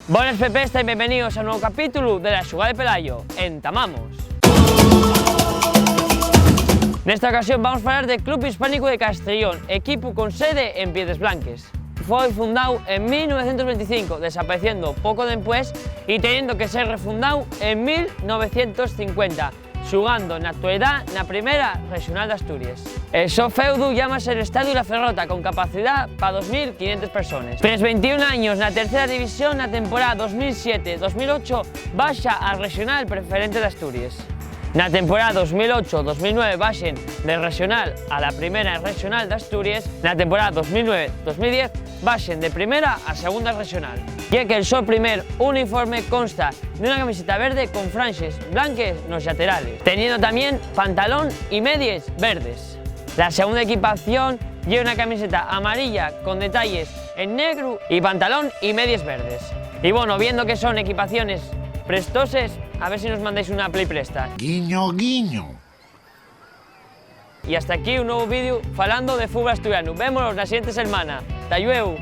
Buenas pepestas y bienvenidos a un nuevo capítulo de la Xugada de Pelayo, Entamamos. Nesta ocasión vamos a hablar del Club Hispánico de Castellón, equipo con sede en Piedras Blanques. Foi fundado en 1925, desapareciendo pouco después y teniendo que ser refundado en 1950, xugando na actualidad na Primera Regional de Asturias. El so feudo llámase el Estadio La Ferrota, con capacidad para 2.500 personas. Tras 21 años na tercera división, na temporada 2007-2008 baixa a Regional Preferente de Asturias. Na temporada 2008-2009 baixen de Regional a la Primera Regional de Asturias. Na temporada 2009-2010 baixen de Primera a Segunda Regional. Ya que el so primer uniforme consta de una camiseta verde con franjas blancas en los laterales, teniendo también pantalón y medias verdes. La segunda equipación lleva una camiseta amarilla con detalles en negro y pantalón y medias verdes. Y bueno, viendo que son equipaciones prestoses, a ver si nos mandáis una play presta. Guiño, guiño. Y hasta aquí un nuevo vídeo falando de fútbol asturiano. Vémonos la siguiente semana. ¡Ta llueu!